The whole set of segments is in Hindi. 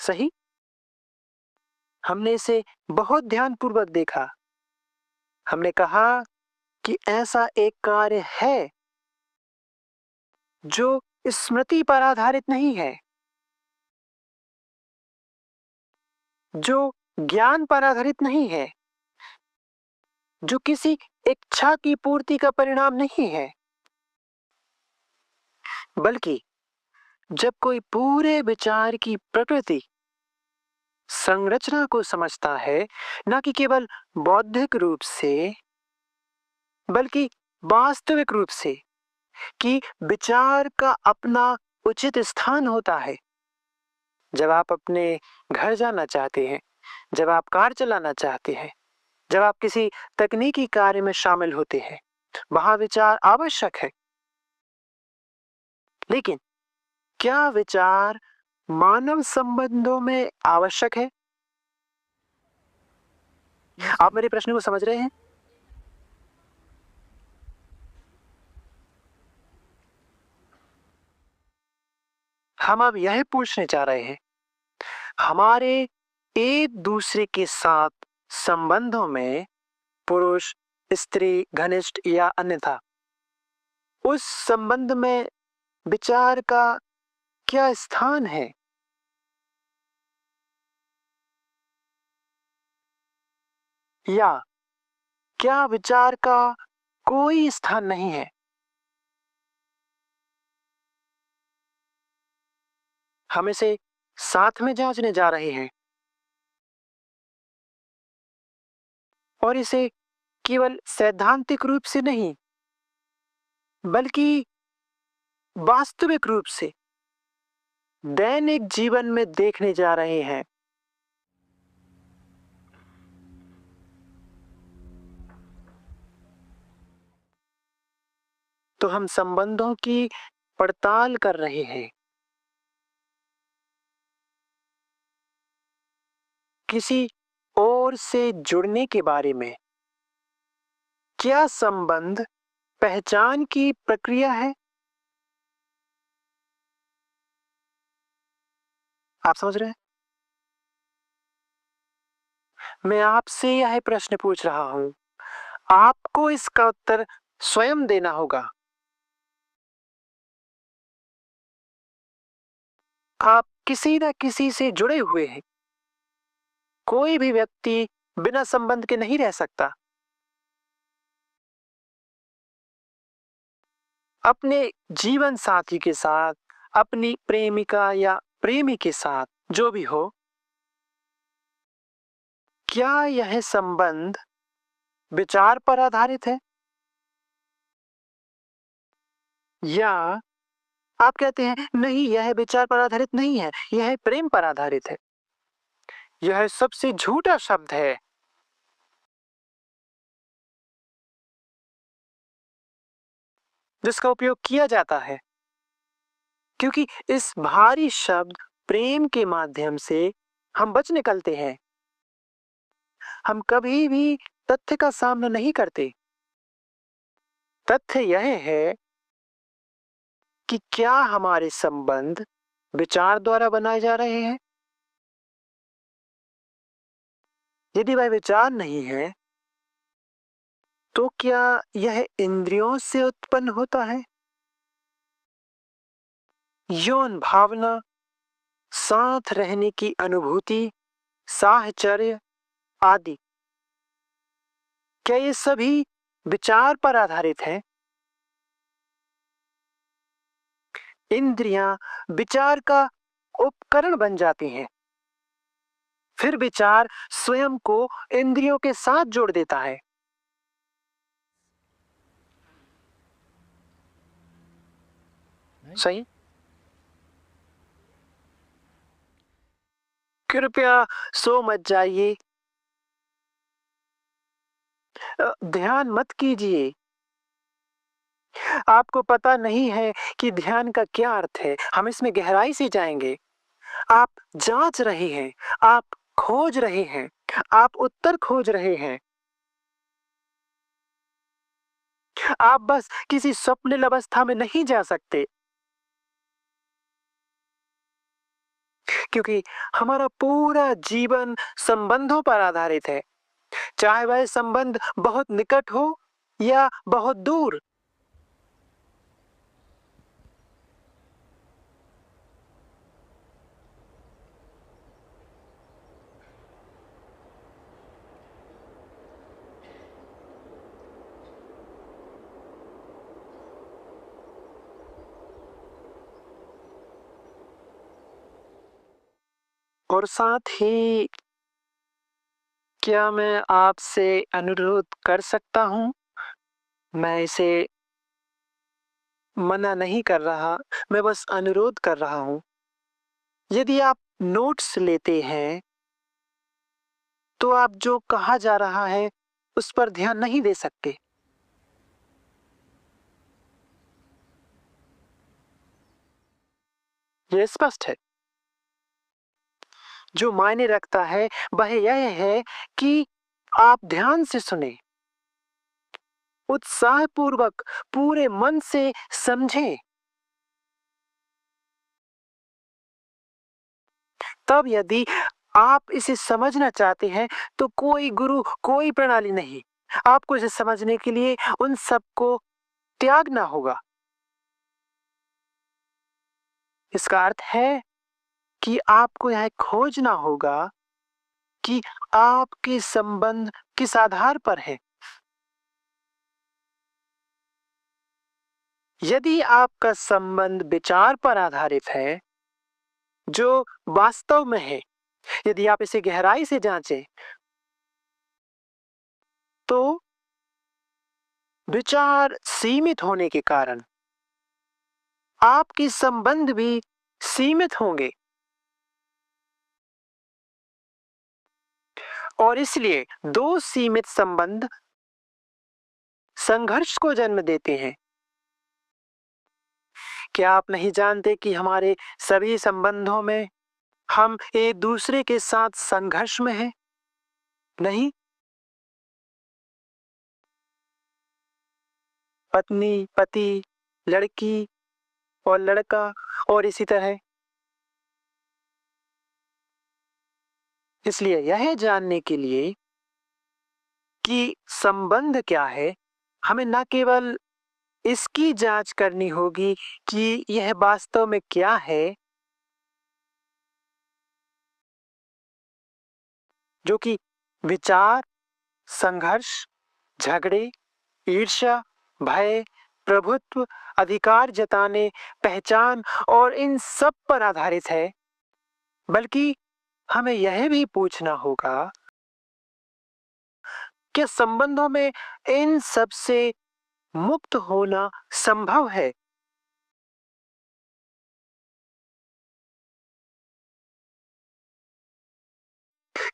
सही? हमने इसे बहुत ध्यानपूर्वक देखा। हमने कहा कि ऐसा एक कार्य है जो स्मृति पर आधारित नहीं है, जो ज्ञान पर आधारित नहीं है, जो किसी इच्छा की पूर्ति का परिणाम नहीं है, बल्कि जब कोई पूरे विचार की प्रकृति, संरचना को समझता है, न कि केवल बौद्धिक रूप से, बल्कि वास्तविक रूप से, कि विचार का अपना उचित स्थान होता है। जब आप अपने घर जाना चाहते हैं, जब आप कार चलाना चाहते हैं, जब आप किसी तकनीकी कार्य में शामिल होते हैं, वहां विचार आवश्यक है। लेकिन क्या विचार मानव संबंधों में आवश्यक है? आप मेरे प्रश्न को समझ रहे हैं? हम अब यह पूछने जा रहे हैं, हमारे एक दूसरे के साथ संबंधों में, पुरुष, स्त्री, घनिष्ठ या अन्यथा, उस संबंध में विचार का क्या स्थान है? या क्या विचार का कोई स्थान नहीं है? हम इसे साथ में जांचने जा रहे हैं, और इसे केवल सैद्धांतिक रूप से नहीं, बल्कि वास्तविक रूप से दैनिक जीवन में देखने जा रहे हैं। तो हम संबंधों की पड़ताल कर रहे हैं, किसी और से जुड़ने के बारे में। क्या संबंध पहचान की प्रक्रिया है? आप समझ रहे हैं? मैं आपसे यह प्रश्न पूछ रहा हूं, आपको इसका उत्तर स्वयं देना होगा। आप किसी न किसी से जुड़े हुए हैं। कोई भी व्यक्ति बिना संबंध के नहीं रह सकता। अपने जीवन साथी के साथ, अपनी प्रेमिका या प्रेमी के साथ, जो भी हो, क्या यह संबंध विचार पर आधारित है? या आप कहते हैं नहीं, यह विचार पर आधारित नहीं है, यह प्रेम पर आधारित है। यह सबसे झूठा शब्द है। जिसका उपयोग किया जाता है, क्योंकि इस भारी शब्द प्रेम के माध्यम से हम बच निकलते हैं। हम कभी भी तथ्य का सामना नहीं करते। तथ्य यह है कि क्या हमारे संबंध विचार द्वारा बनाए जा रहे हैं? यदि वह विचार नहीं है, तो क्या यह इंद्रियों से उत्पन्न होता है? यौन भावना, साथ रहने की अनुभूति, साहचर्य आदि, क्या ये सभी विचार पर आधारित है? इंद्रियां विचार का उपकरण बन जाती हैं। फिर विचार स्वयं को इंद्रियों के साथ जोड़ देता है। सही? कृपया सो मत जाइए। ध्यान मत कीजिए। आपको पता नहीं है कि ध्यान का क्या अर्थ है। हम इसमें गहराई से जाएंगे। आप जांच रहे हैं, आप खोज रहे हैं, आप उत्तर खोज रहे हैं। आप बस किसी स्वप्निल अवस्था में नहीं जा सकते। क्योंकि हमारा पूरा जीवन संबंधों पर आधारित है, चाहे वह संबंध बहुत निकट हो या बहुत दूर। और साथ ही क्या मैं आपसे अनुरोध कर सकता हूँ? मैं इसे मना नहीं कर रहा, मैं बस अनुरोध कर रहा हूँ। यदि आप नोट्स लेते हैं, तो आप जो कहा जा रहा है, उस पर ध्यान नहीं दे सकते। यह स्पष्ट है। जो मायने रखता है, वह यह है कि आप ध्यान से सुने, उत्साहपूर्वक पूरे मन से समझें। तब यदि आप इसे समझना चाहते हैं, तो कोई गुरु, कोई प्रणाली नहीं। आपको इसे समझने के लिए उन सबको त्यागना होगा। इसका अर्थ है कि आपको यह खोजना होगा कि आपके संबंध किस आधार पर है। यदि आपका संबंध विचार पर आधारित है, जो वास्तव में है, यदि आप इसे गहराई से जांचें, तो विचार सीमित होने के कारण आपके संबंध भी सीमित होंगे। और इसलिए दो सीमित संबंध संघर्ष को जन्म देते हैं। क्या आप नहीं जानते कि हमारे सभी संबंधों में हम एक दूसरे के साथ संघर्ष में हैं? नहीं? पत्नी, पति, लड़की और लड़का और इसी तरह। इसलिए यह जानने के लिए कि संबंध क्या है, हमें न केवल इसकी जांच करनी होगी कि यह वास्तव में क्या है, जो कि विचार, संघर्ष, झगड़े, ईर्ष्या, भय, प्रभुत्व, अधिकार जताने, पहचान और इन सब पर आधारित है, बल्कि हमें यह भी पूछना होगा कि संबंधों में इन सब से मुक्त होना संभव है।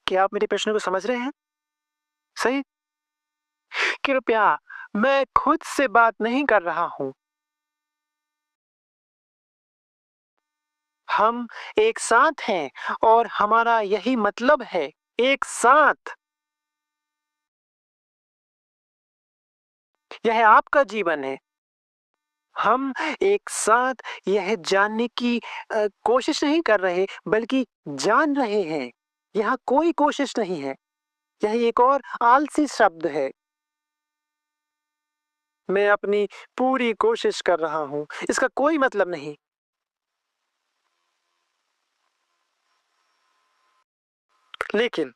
क्या आप मेरे प्रश्न को समझ रहे हैं? सही? कृपया, मैं खुद से बात नहीं कर रहा हूं। हम एक साथ हैं और हमारा यही मतलब है, एक साथ। यह आपका जीवन है। हम एक साथ यह जानने की कोशिश नहीं कर रहे, बल्कि जान रहे हैं। यहाँ कोई कोशिश नहीं है। यह एक और आलसी शब्द है। मैं अपनी पूरी कोशिश कर रहा हूं, इसका कोई मतलब नहीं। लेकिन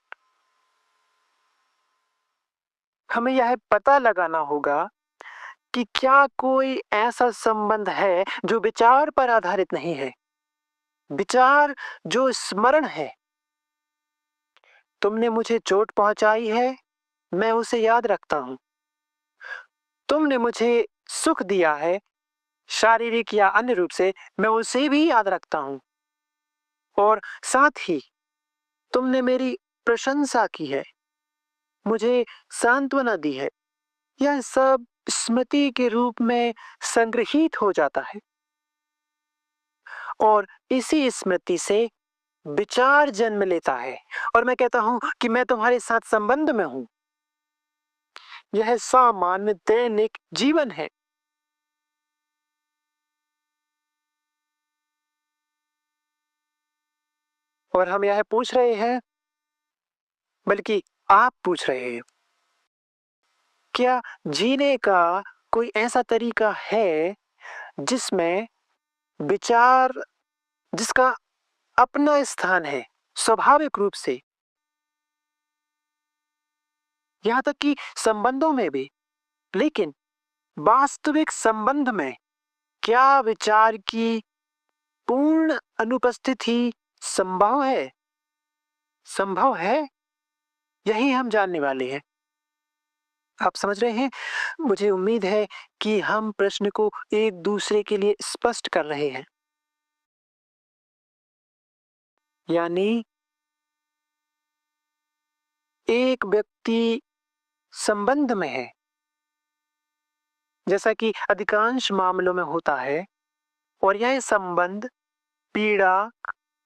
हमें यह पता लगाना होगा कि क्या कोई ऐसा संबंध है जो विचार पर आधारित नहीं है। विचार जो स्मरण है। तुमने मुझे चोट पहुंचाई है, मैं उसे याद रखता हूं। तुमने मुझे सुख दिया है, शारीरिक या अन्य रूप से, मैं उसे भी याद रखता हूं। और साथ ही तुमने मेरी प्रशंसा की है, मुझे सांत्वना दी है। यह सब स्मृति के रूप में संग्रहित हो जाता है और इसी स्मृति से विचार जन्म लेता है और मैं कहता हूं कि मैं तुम्हारे साथ संबंध में हूं। यह सामान्य दैनिक जीवन है। और हम यह पूछ रहे हैं, बल्कि आप पूछ रहे हैं, क्या जीने का कोई ऐसा तरीका है जिसमें विचार, जिसका अपना स्थान है स्वाभाविक रूप से, यहाँ तक कि संबंधों में भी, लेकिन वास्तविक संबंध में क्या विचार की पूर्ण अनुपस्थिति संभव है? संभव है, यही हम जानने वाले हैं। आप समझ रहे हैं? मुझे उम्मीद है कि हम प्रश्न को एक दूसरे के लिए स्पष्ट कर रहे हैं। यानी एक व्यक्ति संबंध में है, जैसा कि अधिकांश मामलों में होता है, और यह संबंध पीड़ा,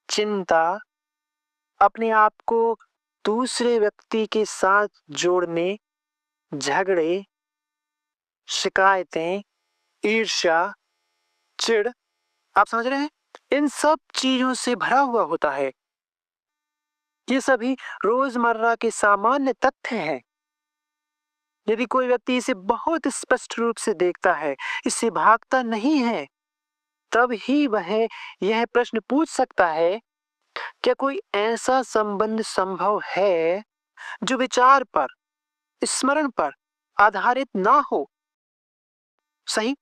चिंता, अपने आप को दूसरे व्यक्ति के साथ जोड़ने, झगड़े, शिकायतें, ईर्ष्या, चिढ़, आप समझ रहे हैं, इन सब चीजों से भरा हुआ होता है। ये सभी रोजमर्रा के सामान्य तथ्य हैं। यदि कोई व्यक्ति इसे बहुत स्पष्ट रूप से देखता है, इससे भागता नहीं है, तब ही वह यह प्रश्न पूछ सकता है, क्या कोई ऐसा संबंध संभव है जो विचार पर, स्मरण पर आधारित ना हो? सही?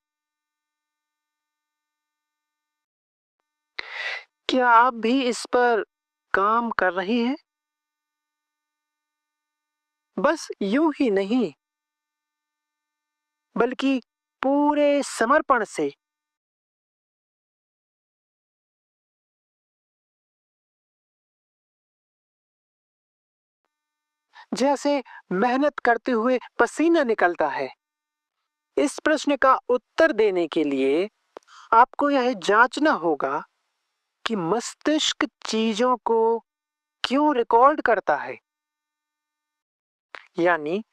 क्या आप भी इस पर काम कर रही हैं? बस यूं ही नहीं, बल्कि पूरे समर्पण से। जैसे मेहनत करते हुए पसीना निकलता है। इस प्रश्न का उत्तर देने के लिए आपको यह जांचना होगा कि मस्तिष्क चीजों को क्यों रिकॉर्ड करता है। यानी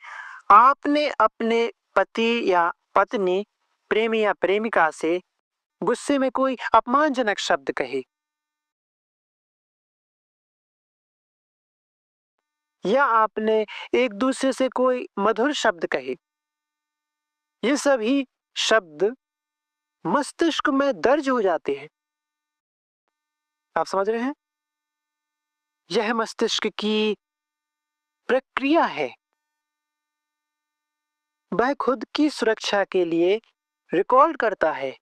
आपने अपने पति या पत्नी, प्रेमी या प्रेमिका से गुस्से में कोई अपमानजनक शब्द कहे, या आपने एक दूसरे से कोई मधुर शब्द कहे, ये सभी शब्द मस्तिष्क में दर्ज हो जाते हैं। आप समझ रहे हैं? यह मस्तिष्क की प्रक्रिया है। वह खुद की सुरक्षा के लिए रिकॉर्ड करता है,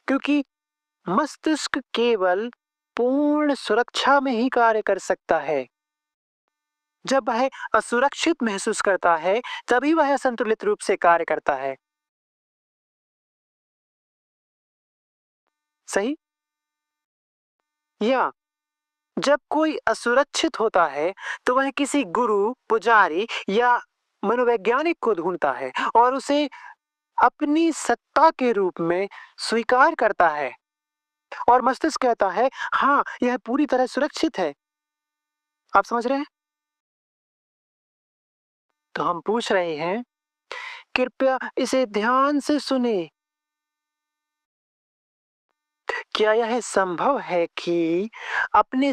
क्योंकि मस्तिष्क केवल पूर्ण सुरक्षा में ही कार्य कर सकता है। जब वह असुरक्षित महसूस करता है, तभी वह संतुलित रूप से कार्य करता है। सही? या जब कोई असुरक्षित होता है, तो वह किसी गुरु, पुजारी या मनोवैज्ञानिक को ढूंढता है और उसे अपनी सत्ता के रूप में स्वीकार करता है, और मस्तिष्क कहता है, हाँ, यह पूरी तरह सुरक्षित है। आप समझ रहे हैं? तो हम पूछ रहे हैं, कृपया इसे ध्यान से सुने। क्या यह संभव है कि अपने